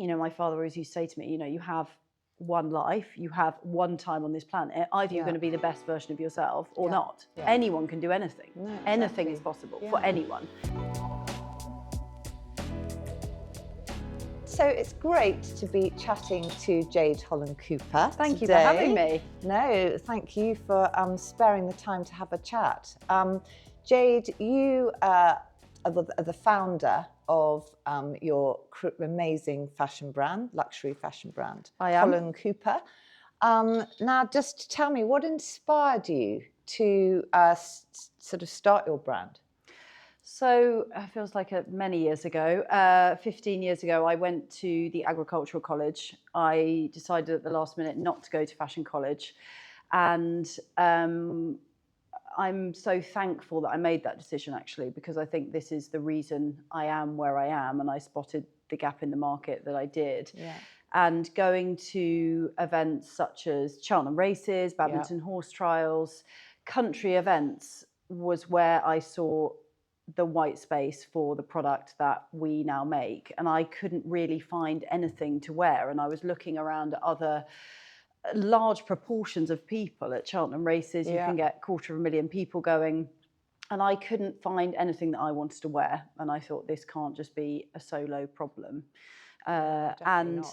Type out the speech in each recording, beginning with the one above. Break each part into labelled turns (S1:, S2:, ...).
S1: my father always used to say to me, you have one life, you have one time on this planet. Either you're going to be the best version of yourself or not. Anyone can do anything.
S2: No, exactly.
S1: Anything is possible for anyone.
S2: So it's great to be chatting to Jade Holland Cooper.
S1: Thank you for having me.
S2: No, thank you for sparing the time to have a chat. Jade, you are the founder of your amazing fashion brand, luxury fashion brand,
S1: I am.
S2: Holland Cooper. Now, just tell me, what inspired you to sort of start your brand?
S1: So it feels like many years ago, 15 years ago, I went to the agricultural college. I decided at the last minute not to go to fashion college. And I'm so thankful that I made that decision, actually, because I think this is the reason I am where I am. And I spotted the gap in the market that I did.
S2: Yeah.
S1: And going to events such as Cheltenham races, badminton horse trials, country events was where I saw the white space for the product that we now make. And I couldn't really find anything to wear. And I was looking around at other large proportions of people at Cheltenham races. You can get 250,000 people going. And I couldn't find anything that I wanted to wear. And I thought, this can't just be a solo problem. And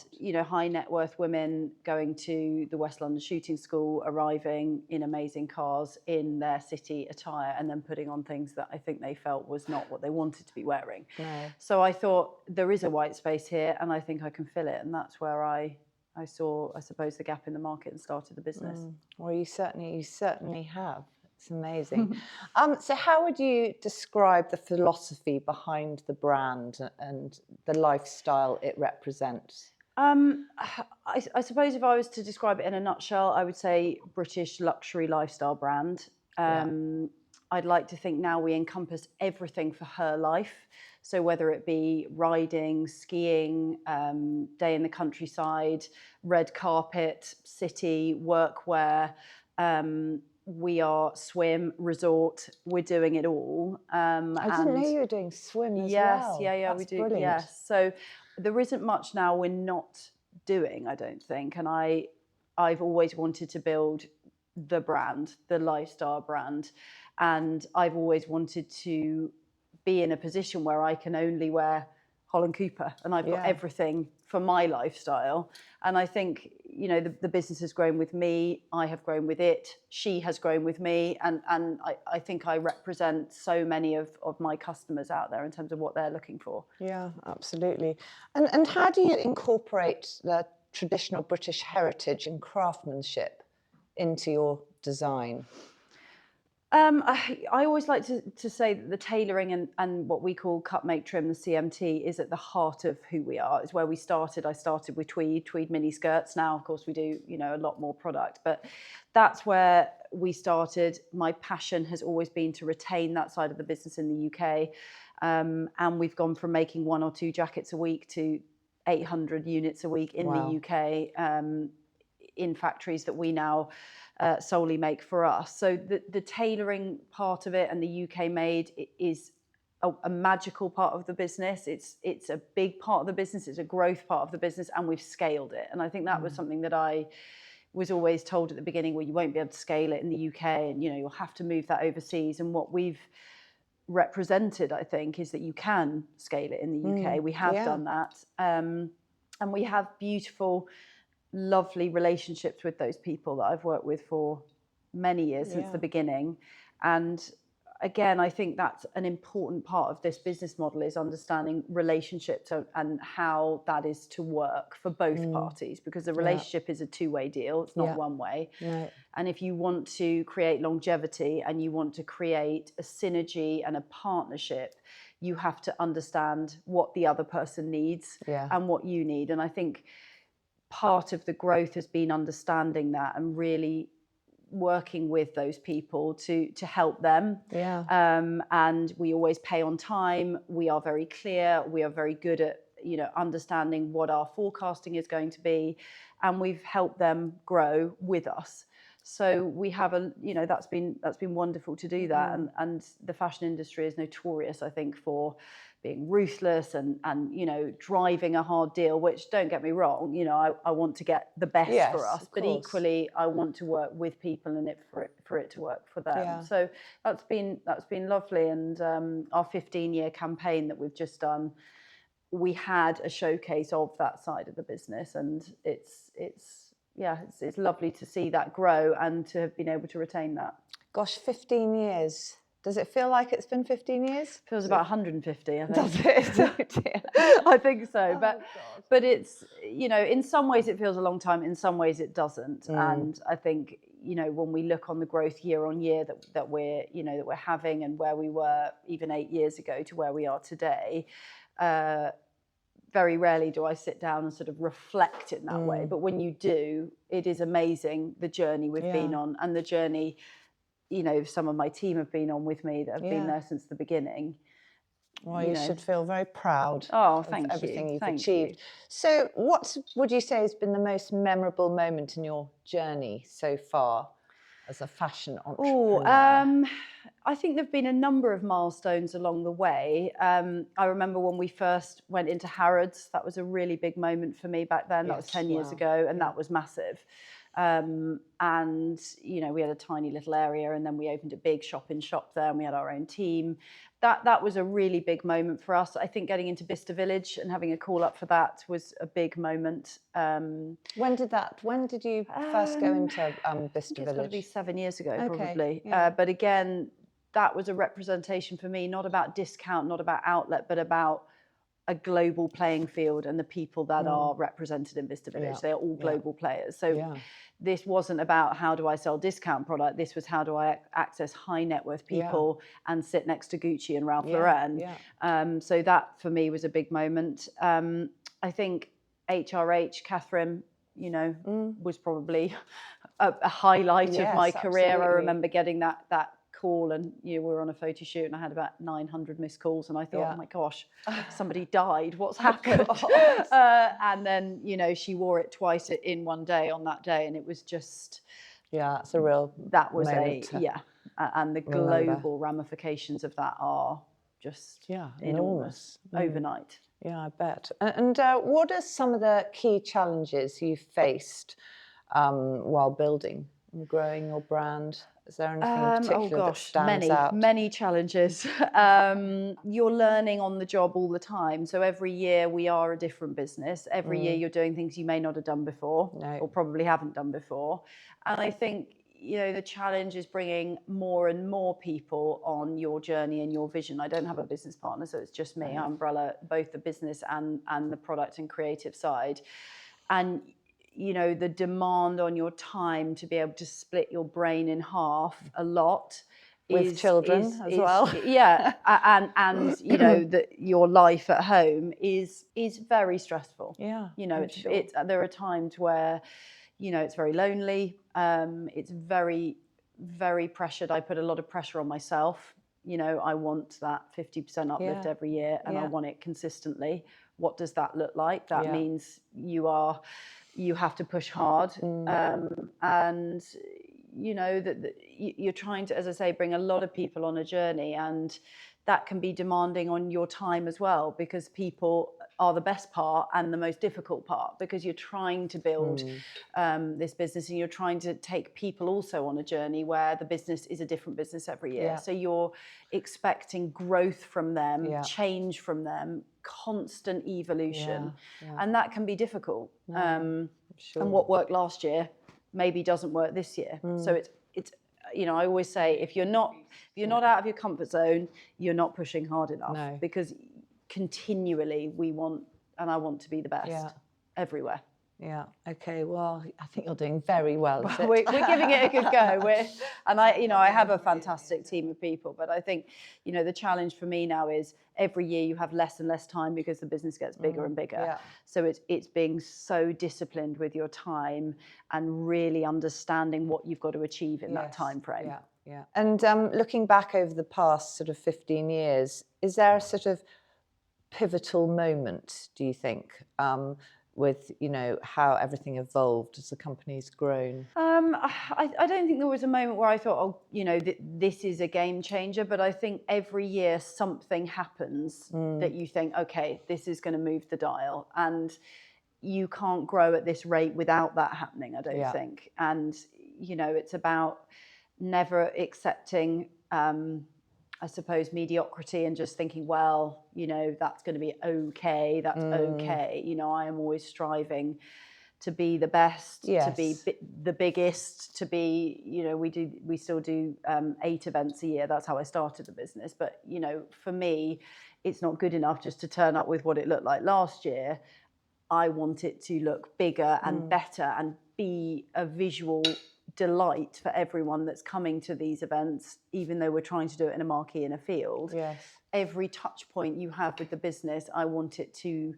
S1: high net worth women going to the West London Shooting School, arriving in amazing cars in their city attire, and then putting on things that I think they felt was not what they wanted to be wearing.
S2: No.
S1: So I thought, there is a white space here, and I think I can fill it. And that's where I saw, I suppose, the gap in the market and started the business.
S2: Well, you certainly have. It's amazing. So how would you describe the philosophy behind the brand and the lifestyle it represents?
S1: I suppose if I was to describe it in a nutshell, I would say British luxury lifestyle brand. I'd like to think now we encompass everything for her life. So whether it be riding, skiing, day in the countryside, red carpet, city, workwear, we are swim, resort, we're doing it all.
S2: I didn't know you were doing swim as well.
S1: Yes, we do. Brilliant. Yes. So there isn't much now we're not doing, I don't think. And I've always wanted to build the brand, the lifestyle brand. And I've always wanted to be in a position where I can only wear Holland Cooper, and I've got everything for my lifestyle. And I think, the business has grown with me, I have grown with it, she has grown with me, and I think I represent so many of my customers out there in terms of what they're looking for.
S2: Yeah, absolutely. And how do you incorporate the traditional British heritage and craftsmanship into your design?
S1: I always like to say that the tailoring and what we call cut, make, trim, the CMT, is at the heart of who we are. It's where we started. I started with tweed mini skirts. Now, of course, we do, a lot more product, but that's where we started. My passion has always been to retain that side of the business in the UK. And we've gone from making 1 or 2 jackets a week to 800 units a week in the UK, in factories that we now solely make for us. So the tailoring part of it and the UK made is a magical part of the business. It's a big part of the business. It's a growth part of the business, and we've scaled it. And I think that was something that I was always told at the beginning, well, you won't be able to scale it in the UK, and you'll have to move that overseas. And what we've represented, I think, is that you can scale it in the UK. We have done that, and we have beautiful, lovely relationships with those people that I've worked with for many years since the beginning. And again, I think that's an important part of this business model, is understanding relationships and how that is to work for both parties, because the relationship is a two-way deal. It's not one way. No. And if you want to create longevity and you want to create a synergy and a partnership, you have to understand what the other person needs and what you need. And I think part of the growth has been understanding that and really working with those people to help them. And we always pay on time. We are very clear. We are very good at understanding what our forecasting is going to be, and we've helped them grow with us. So we have that's been wonderful to do that. And the fashion industry is notorious, I think, for being ruthless and driving a hard deal, which, don't get me wrong, I want to get the best
S2: Yes,
S1: for us,
S2: of
S1: but
S2: course.
S1: equally I want to work with people and for it to work for them.
S2: Yeah.
S1: So that's been lovely. And our 15-year campaign that we've just done, we had a showcase of that side of the business, and it's lovely to see that grow and to have been able to retain that.
S2: Gosh, 15 years. Does it feel like it's been 15 years?
S1: Feels about 150, I think.
S2: Does it?
S1: I think so.
S2: Oh,
S1: but it's, in some ways it feels a long time, in some ways it doesn't. And I think, when we look on the growth year on year that we're having, and where we were even 8 years ago to where we are today, very rarely do I sit down and sort of reflect in that way. But when you do, it is amazing the journey we've been on, and the journey, some of my team have been on with me that have been there since the beginning.
S2: Well, you should feel very proud
S1: of
S2: everything you've
S1: Thank
S2: achieved.
S1: you.
S2: So what would you say has been the most memorable moment in your journey so far as a fashion entrepreneur?
S1: I think there have been a number of milestones along the way. I remember when we first went into Harrods, that was a really big moment for me back then. That was 10 years ago, and that was massive. And, we had a tiny little area, and then we opened a big shop there, and we had our own team. That was a really big moment for us. I think getting into Bicester Village and having a call up for that was a big moment.
S2: When did you first go into Bicester Village?
S1: It's got to be 7 years ago,
S2: Okay,
S1: probably.
S2: yeah.
S1: But again, that was a representation for me, not about discount, not about outlet, but about a global playing field and the people that are represented in Bicester Village. They're all global players. So this wasn't about how do I sell discount product. This was how do I access high net worth people and sit next to Gucci and Ralph Lauren. So that for me was a big moment. I think HRH, Catherine, was probably a highlight of my career.
S2: Absolutely.
S1: I remember getting that call, and we were on a photo shoot, and I had about 900 missed calls, and I thought, oh my gosh, somebody died, what's happened? And then she wore it twice in one day on that day, and it was just
S2: it's a real
S1: and the global ramifications of that are just enormous overnight.
S2: I bet. And what are some of the key challenges you faced while building and growing your brand? Is there anything in particular that stands out?
S1: Many challenges. You're learning on the job all the time. So every year we are a different business. Every year you're doing things you may not have done before or probably haven't done before. And I think, the challenge is bringing more and more people on your journey and your vision. I don't have a business partner, so it's just me. I umbrella both the business and the product and creative side. And the demand on your time to be able to split your brain in half a lot
S2: with children as well.
S1: And your life at home is very stressful. There are times where it's very lonely. It's very, very pressured. I put a lot of pressure on myself. I want that 50% uplift every year, and I want it consistently. What does that look like? That means you have to push hard, and that you're trying to, as I say, bring a lot of people on a journey, and that can be demanding on your time as well, because people are the best part and the most difficult part, because you're trying to build this business, and you're trying to take people also on a journey where the business is a different business every year. So you're expecting growth from them, change from them, constant evolution, and that can be difficult. And what worked last year maybe doesn't work this year. So it's I always say, if you're not out of your comfort zone, you're not pushing hard enough, because continually I want to be the best everywhere.
S2: Okay. Well, I think you're doing very well.
S1: We're giving it a good go. I have a fantastic team of people, but I think, the challenge for me now is every year you have less and less time because the business gets bigger and bigger. So it's being so disciplined with your time and really understanding what you've got to achieve in that time frame.
S2: And looking back over the past sort of 15 years, is there a sort of pivotal moment, do you think, with, you know, how everything evolved as the company's grown?
S1: I don't think there was a moment where I thought, oh, you know, this is a game changer. But I think every year something happens that you think, okay, this is going to move the dial. And you can't grow at this rate without that happening, I don't think. And, you know, it's about never accepting, I suppose, mediocrity and just thinking, well, you know, that's going to be okay. That's okay. You know, I am always striving to be the best, to be the biggest, to be, you know, we still do 8 events a year. That's how I started the business. But, you know, for me, it's not good enough just to turn up with what it looked like last year. I want it to look bigger and better and be a visual delight for everyone that's coming to these events, even though we're trying to do it in a marquee in a field.
S2: Yes.
S1: Every touch point you have with the business, I want it to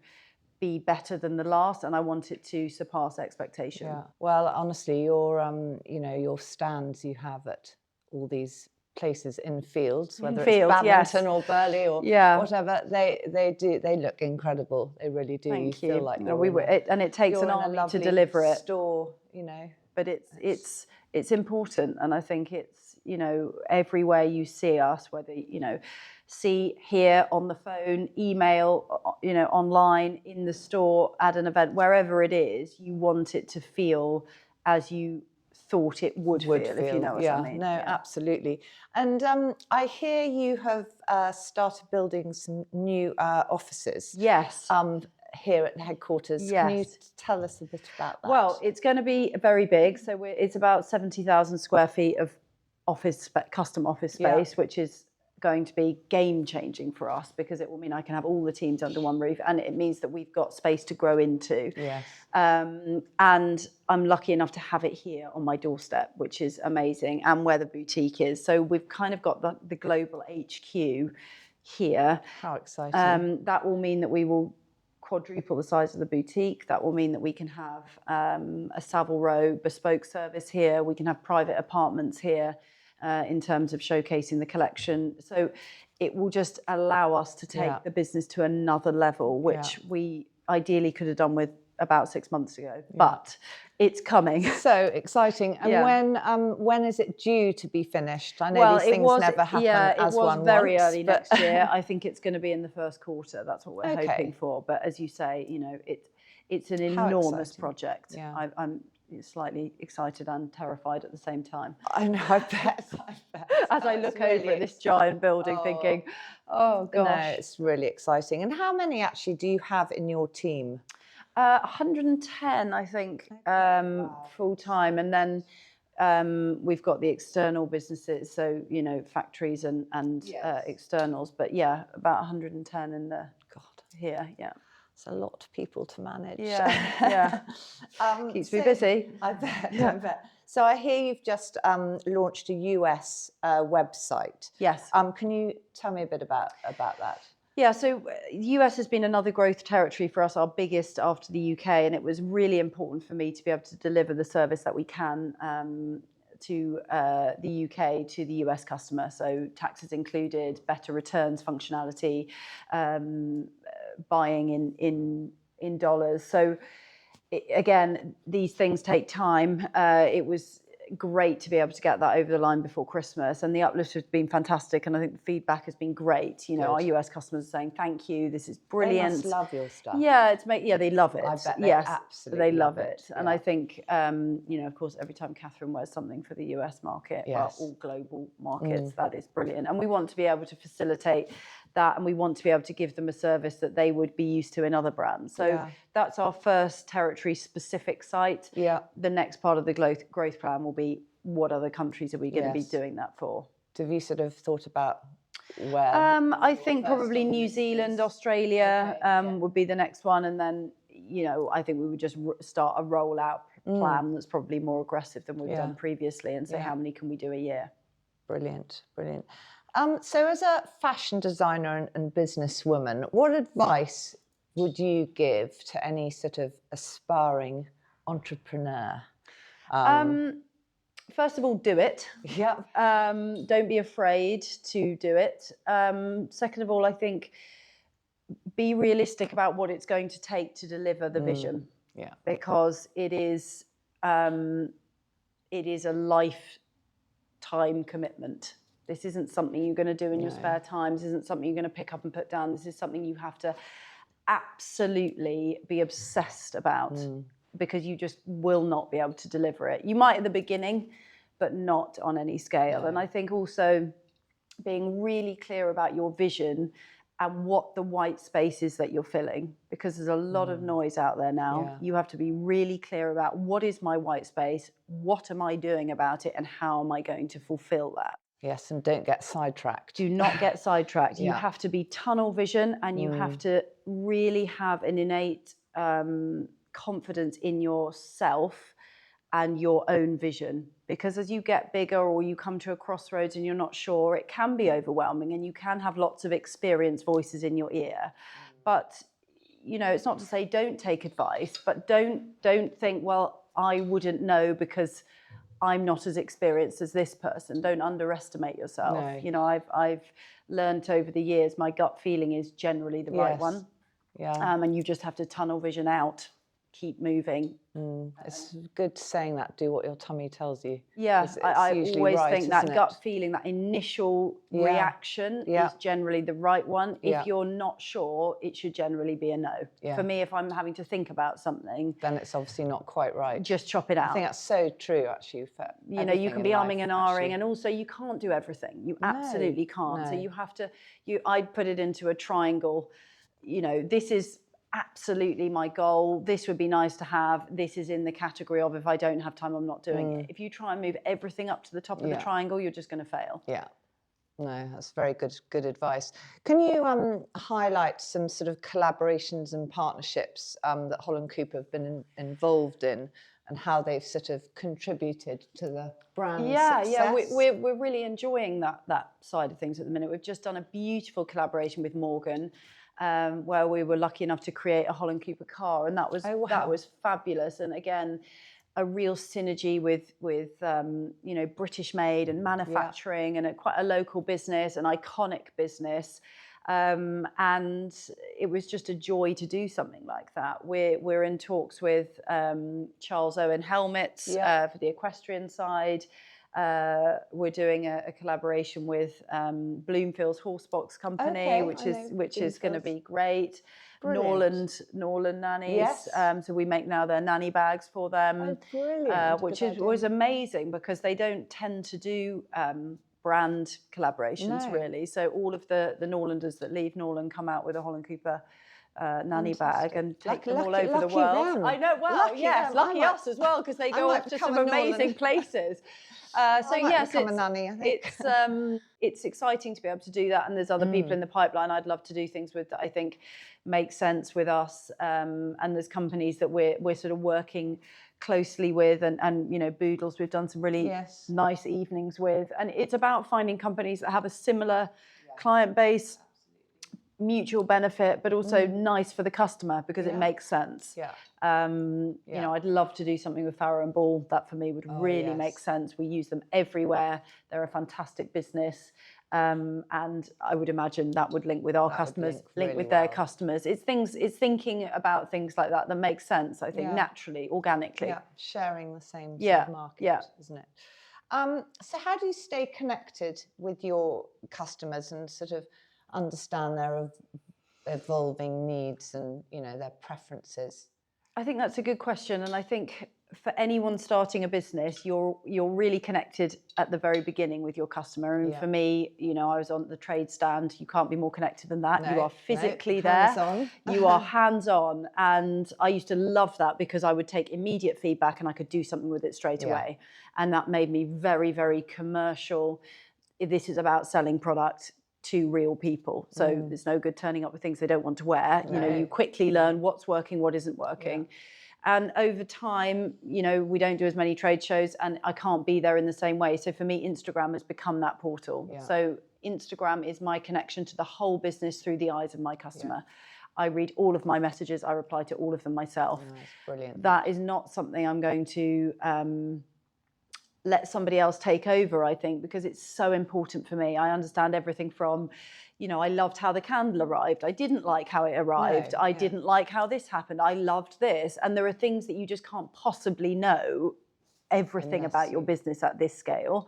S1: be better than the last, and I want it to surpass expectation.
S2: Yeah. Well, honestly, your you know, your stands you have at all these places in fields, whether it's Badminton or Burley or whatever, they look incredible. They really do.
S1: Thank you.
S2: Feel like
S1: and it takes an army to deliver it.
S2: Store, you know.
S1: But it's important, and I think it's, you know, everywhere you see us, whether, you know, see, hear, on the phone, email, you know, online, in the store, at an event, wherever it is, you want it to feel as you thought it would feel, if you know what I mean.
S2: No, absolutely. And I hear you have started building some new offices.
S1: Yes.
S2: Here at the headquarters.
S1: Yes.
S2: Can you tell us a bit about that?
S1: Well, it's going to be very big. So it's about 70,000 square feet of custom office space, which is going to be game changing for us, because it will mean I can have all the teams under one roof, and it means that we've got space to grow into.
S2: Yes.
S1: And I'm lucky enough to have it here on my doorstep, which is amazing, and where the boutique is. So we've kind of got the global HQ here.
S2: How exciting.
S1: That will mean that we will quadruple the size of the boutique. That will mean that we can have a Savile Row bespoke service here. We can have private apartments here in terms of showcasing the collection. So it will just allow us to take the business to another level, which we ideally could have done with about 6 months ago, but it's coming.
S2: So exciting. And when is it due to be finished? I know these things never happen as one wants.
S1: It was very early next year. I think it's going to be in the first quarter. That's what we're hoping for. But as you say, you know, it's an enormous project.
S2: Yeah.
S1: I'm slightly excited and terrified at the same time.
S2: I know, I bet.
S1: As I look over at this giant building thinking, oh gosh.
S2: No, it's really exciting. And how many actually do you have in your team?
S1: 110, I think, full time, and then we've got the external businesses, so, you know, factories and externals. But yeah, about 110 in the here. Yeah,
S2: it's a lot of people to manage.
S1: Yeah. Keeps me busy.
S2: I bet. I bet. So I hear you've just launched a US website.
S1: Yes.
S2: Can you tell me a bit about that?
S1: Yeah, so the US has been another growth territory for us, our biggest after the UK, and it was really important for me to be able to deliver the service that we can to the UK to the US customer. So taxes included, better returns functionality, buying in dollars. So again, these things take time. It was great to be able to get that over the line before Christmas, and the uplift has been fantastic, and I think the feedback has been great. You know, our US customers are saying thank you, this is brilliant.
S2: They must love your stuff.
S1: Yeah, they love it.
S2: I bet they absolutely
S1: love it. And I think you know, of course, every time Catherine wears something for the US market, but all global markets, that is brilliant. And we want to be able to facilitate that, and we want to be able to give them a service that they would be used to in other brands. So that's our first territory specific site.
S2: Yeah.
S1: The next part of the growth plan will be, what other countries are we going to be doing that for?
S2: Have you sort of thought about where?
S1: I think probably New Zealand, Australia would be the next one, and then, you know, I think we would just start a rollout plan that's probably more aggressive than we've done previously, and say how many can we do a year.
S2: Brilliant. So as a fashion designer and businesswoman, what advice would you give to any sort of aspiring entrepreneur?
S1: First of all, do it.
S2: Yeah.
S1: Don't be afraid to do it. Second of all, I think be realistic about what it's going to take to deliver the vision.
S2: Yeah.
S1: Because it is a lifetime commitment. This isn't something you're going to do in your spare time. This isn't something you're going to pick up and put down. This is something you have to absolutely be obsessed about, because you just will not be able to deliver it. You might at the beginning, but not on any scale. And I think also being really clear about your vision and what the white space is that you're filling, because there's a lot of noise out there now.
S2: Yeah.
S1: You have to be really clear about what is my white space, what am I doing about it, and how am I going to fulfill that.
S2: Yes, and don't get sidetracked.
S1: Do not get sidetracked. You
S2: Yeah.
S1: have to be tunnel vision, and you have to really have an innate confidence in yourself and your own vision. Because as you get bigger or you come to a crossroads and you're not sure, it can be overwhelming, and you can have lots of experienced voices in your ear. But, it's not to say don't take advice, but don't think, well, I wouldn't know because I'm not as experienced as this person. Don't underestimate yourself.
S2: No.
S1: I've learned over the years, my gut feeling is generally the right one.
S2: Yeah.
S1: And you just have to tunnel vision out, keep moving.
S2: It's good saying that, do what your tummy tells you.
S1: Yeah, I
S2: usually
S1: always
S2: right,
S1: think that
S2: isn't
S1: gut
S2: it?
S1: feeling, that initial reaction is generally the right one.
S2: Yeah.
S1: If you're not sure, it should generally be a no.
S2: Yeah.
S1: For me, if I'm having to think about something,
S2: Then it's obviously not quite right.
S1: just chop it out.
S2: I think that's so true, actually. For
S1: you can be umming and ahhing,
S2: actually.
S1: and also you can't do everything. You absolutely can't. So
S2: no.
S1: you have to, I'd put it into a triangle. This is absolutely my goal. This would be nice to have. This is in the category of, if I don't have time, I'm not doing it. If you try and move everything up to the top of the triangle, you're just going to fail.
S2: Yeah. No, that's very good advice. Can you highlight some sort of collaborations and partnerships that Holland Cooper have been involved in, and how they've sort of contributed to the brand success?
S1: Yeah, we're really enjoying that side of things at the minute. We've just done a beautiful collaboration with Morgan, where we were lucky enough to create a Holland Cooper car, and that was fabulous. And again, a real synergy with British made and manufacturing, and quite a local business, an iconic business. And it was just a joy to do something like that. We're in talks with Charles Owen Helmets for the equestrian side. We're doing a collaboration with Bloomfield's Horsebox Company, which is going to be great. Norland nannies.
S2: Yes.
S1: So we make now their nanny bags for them, which was amazing, because they don't tend to do brand collaborations really. So all of the Norlanders that leave Norland come out with a Holland Cooper nanny bag and take them all over the world.
S2: Them.
S1: I know, well, lucky us as well, because they go off to some amazing places. So yes,
S2: become a nanny, I think.
S1: It's exciting to be able to do that, and there's other people in the pipeline I'd love to do things with that I think make sense with us. And there's companies that we're sort of working closely with, and Boodles we've done some really nice evenings with, and it's about finding companies that have a similar client base, mutual benefit, but also nice for the customer, because it makes sense. I'd love to do something with Farrow and Ball. That for me would really make sense. We use them everywhere. They're a fantastic business, and I would imagine that would link with our customers, link with their customers. It's thinking about things like that makes sense, I think, naturally, organically.
S2: Yeah, sharing the same sort of market, isn't it? So how do you stay connected with your customers and sort of understand their evolving needs and their preferences?
S1: I think that's a good question, and I think for anyone starting a business, you're really connected at the very beginning with your customer. And for me, I was on the trade stand. You can't be more connected than that. You are physically there.
S2: Hands-on.
S1: You are hands-on, and I used to love that, because I would take immediate feedback and I could do something with it straight away, and that made me very, very commercial. This is about selling product to real people, so there's no good turning up with things they don't want to wear. You quickly learn what's working, what isn't working. And over time, we don't do as many trade shows, and I can't be there in the same way. So for me, Instagram has become that portal. So Instagram is my connection to the whole business through the eyes of my customer. I read all of my messages. I reply to all of them myself.
S2: That's brilliant.
S1: That is not something I'm going to let somebody else take over, I think, because it's so important for me. I understand everything from, I loved how the candle arrived. I didn't like how it arrived. I didn't like how this happened. I loved this. And there are things that you just can't possibly know everything about your business at this scale.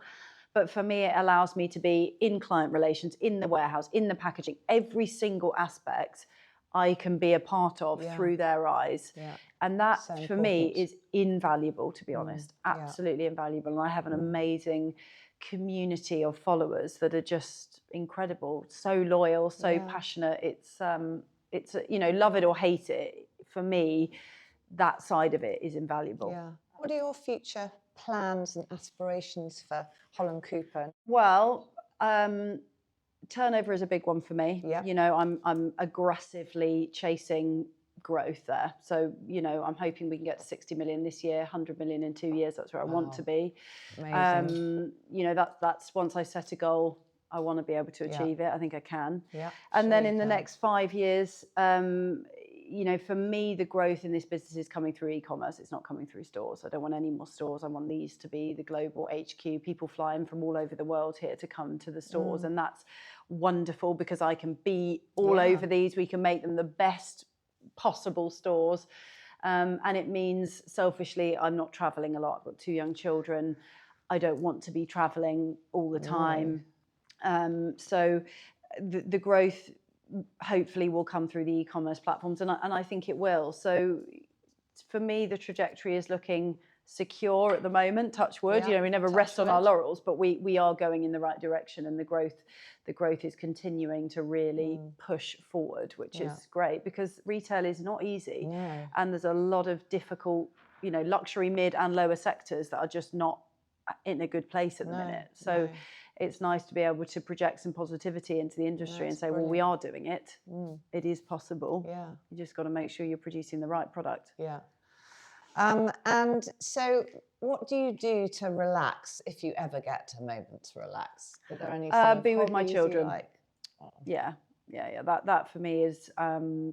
S1: But for me, it allows me to be in client relations, in the warehouse, in the packaging, every single aspect I can be a part of through their eyes.
S2: Yeah.
S1: And that,
S2: So
S1: for me,
S2: important.
S1: is invaluable, to be honest. Absolutely invaluable. And I have an amazing community of followers that are just incredible, so loyal, so passionate. It's love it or hate it. For me, that side of it is invaluable.
S2: Yeah. What are your future plans and aspirations for Holland Cooper?
S1: Well, turnover is a big one for me.
S2: Yeah.
S1: I'm aggressively chasing growth there. So, I'm hoping we can get to 60 million this year, 100 million in 2 years. That's where I want to be.
S2: Amazing.
S1: That's once I set a goal, I want to be able to achieve it. I think I can.
S2: Yeah.
S1: And then in the next 5 years, for me, the growth in this business is coming through e-commerce. It's not coming through stores. I don't want any more stores. I want these to be the global HQ, people flying from all over the world here to come to the stores. And that's wonderful because I can be all over these. We can make them the best possible stores. And it means, selfishly, I'm not traveling a lot. I've got 2 young children. I don't want to be traveling all the time. So the growth hopefully will come through the e-commerce platforms, and I think it will. So for me, the trajectory is looking secure at the moment. Touch wood. We never rest on our laurels, but we are going in the right direction, and the growth is continuing to really push forward, which is great because retail is not easy, and there's a lot of difficult, luxury, mid and lower sectors that are just not in a good place at the minute. So it's nice to be able to project some positivity into the industry and say, well, we are doing it. It is possible.
S2: Yeah.
S1: You just got to make sure you're producing the right product.
S2: Yeah. And so what do you do to relax if you ever get a moment to relax? Are there any
S1: be with my children.
S2: like?
S1: Yeah. That for me is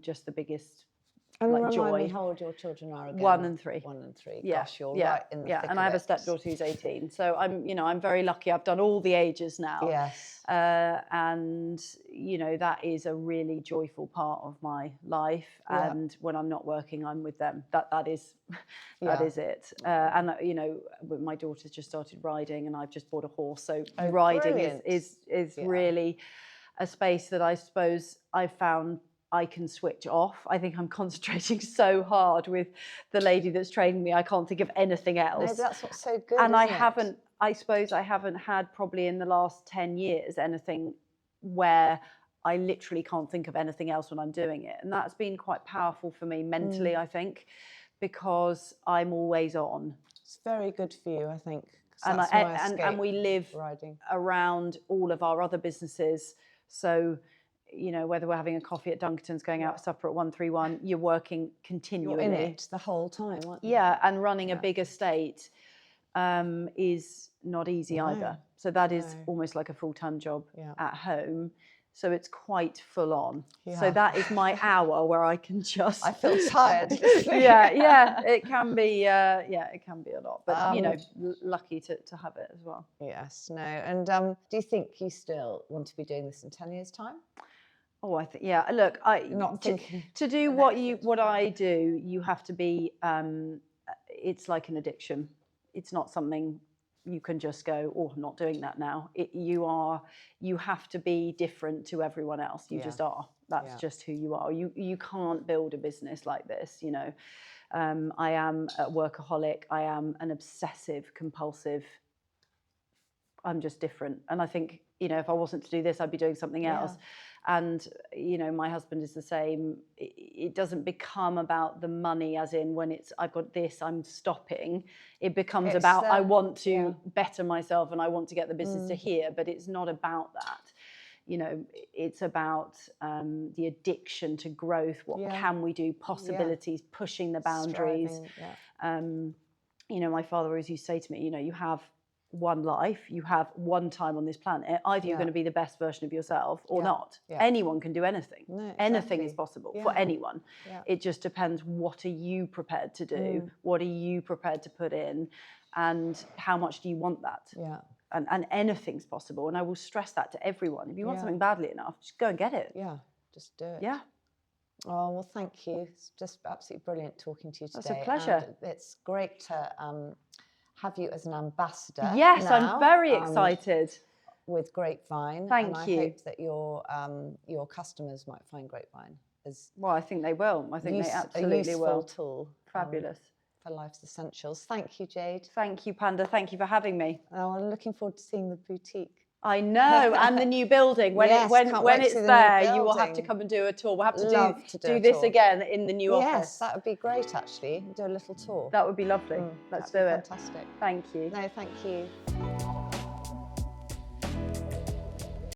S1: just the biggest
S2: And
S1: like
S2: remind
S1: joy.
S2: me how old your children are again?
S1: 1 and 3.
S2: 1 and 3.
S1: Yeah,
S2: Gosh, you're right in the thick
S1: and
S2: of
S1: I have a
S2: it.
S1: stepdaughter who's 18. So I'm very lucky. I've done all the ages now.
S2: Yes.
S1: And that is a really joyful part of my life. And when I'm not working, I'm with them. That is it. And my daughter's just started riding, and I've just bought a horse. So riding is really a space that I suppose I've found I can switch off. I think I'm concentrating so hard with the lady that's training me. I can't think of anything else.
S2: No, that's what's so good.
S1: And I suppose I haven't had probably in the last 10 years anything where I literally can't think of anything else when I'm doing it. And that's been quite powerful for me mentally, I think, because I'm always on.
S2: It's very good for you, I think.
S1: And we live around all of our other businesses. So whether we're having a coffee at Dunkerton's, going out for supper at 131, you're working continually.
S2: You're in it the whole time, aren't you?
S1: Yeah, and running a big estate is not easy either. So that is almost like a full-time job at home. So it's quite full on. Yeah. So that is my hour where I can just...
S2: I feel tired.
S1: it can be. It can be a lot. But lucky to have it as well.
S2: Yes. No. And do you think you still want to be doing this in 10 years' time?
S1: Oh, I think Look, to do what I do, you have to be. It's like an addiction. It's not something you can just go, oh, I'm not doing that now. You have to be different to everyone else. You just are. That's just who you are. You can't build a business like this. I am a workaholic. I am an obsessive compulsive. I'm just different. And I think, if I wasn't to do this, I'd be doing something else. And, my husband is the same. It doesn't become about the money as in when I've got this, I'm stopping. It becomes about, I want to better myself and I want to get the business to here, but it's not about that. It's about the addiction to growth. What can we do? Possibilities, pushing the boundaries. My father always used to say to me, you have one life, you have one time on this planet. Either you're
S2: Yeah.
S1: going to be the best version of yourself or
S2: Yeah.
S1: not.
S2: Yeah.
S1: Anyone can do anything.
S2: No,
S1: Anything is
S2: exactly.
S1: possible
S2: Yeah.
S1: for anyone.
S2: Yeah.
S1: It just depends, what are you prepared to do? What are you prepared to put in? And how much do you want that?
S2: Yeah.
S1: And anything's possible. And I will stress that to everyone. If you want
S2: Yeah.
S1: something badly enough, just go and get it.
S2: Yeah. Just do it.
S1: Yeah.
S2: Oh, well, thank you. It's just absolutely brilliant talking to you today.
S1: That's a pleasure.
S2: And it's great to have you as an ambassador.
S1: Yes,
S2: now,
S1: I'm very excited.
S2: With Grapevine.
S1: Thank
S2: and
S1: you.
S2: I hope that your customers might find Grapevine as
S1: Well, I think they will. I think they
S2: a
S1: absolutely
S2: useful
S1: will.
S2: tool.
S1: Fabulous.
S2: For life's essentials. Thank you, Jade.
S1: Thank you, Panda. Thank you for having me.
S2: Oh, I'm looking forward to seeing the boutique.
S1: I know, and the new building. When
S2: Yes,
S1: when
S2: can't wait to
S1: it's
S2: see the new
S1: there, you will have to
S2: building.
S1: come and do a tour. We'll have to
S2: Love to do a
S1: this
S2: tour.
S1: again in the new
S2: Yes,
S1: office.
S2: that would be great, actually. Do a little tour.
S1: That would be lovely. Let's do
S2: That'd be
S1: it.
S2: fantastic.
S1: Thank you.
S2: No, thank you.